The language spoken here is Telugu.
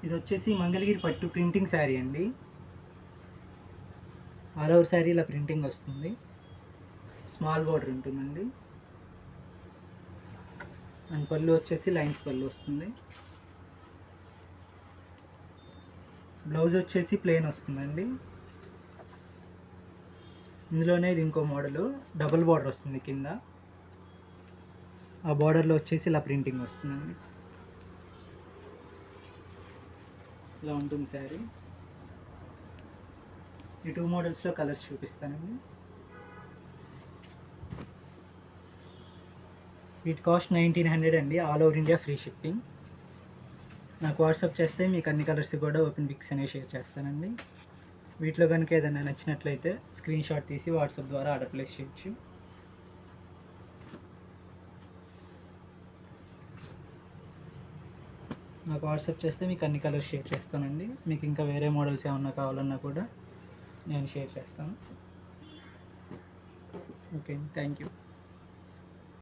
ఇది వచ్చేసి మంగళగిరి పట్టు ప్రింటింగ్ శారీ అండి. ఆల్ ఓవర్ శారీ ఇలా ప్రింటింగ్ వస్తుంది. స్మాల్ బార్డర్ ఉంటుందండి. అండ్ పళ్ళు వచ్చేసి లైన్స్ పళ్ళు వస్తుంది. బ్లౌజ్ వచ్చేసి ప్లెయిన్ వస్తుందండి. ఇందులోనే ఇది ఇంకో మోడలు, డబుల్ బార్డర్ వస్తుంది కింద. ఆ బార్డర్లో వచ్చేసి ఇలా ప్రింటింగ్ వస్తుందండి. ఇలా ఉంటుంది శారీ. ఈ 2 మోడల్స్లో కలర్స్ చూపిస్తానండి. వీటి కాస్ట్ 1900 అండి. All over India free shipping. నాకు వాట్సాప్ చేస్తే మీకు అన్ని కలర్స్ కూడా ఓపెన్ పిక్స్ అనేవి షేర్ చేస్తానండి. వీటిలో కనుక ఏదైనా నచ్చినట్లయితే స్క్రీన్ షాట్ తీసి వాట్సాప్ ద్వారా ఆర్డర్ ప్లేస్ చేయొచ్చు. నాకు వాట్సాప్ చేస్తే మీకు అన్ని కలర్స్ షేర్ చేస్తానండి. మీకు ఇంకా వేరే మోడల్స్ ఏమన్నా కావాలన్నా కూడా నేను షేర్ చేస్తాను. Okay, thank you.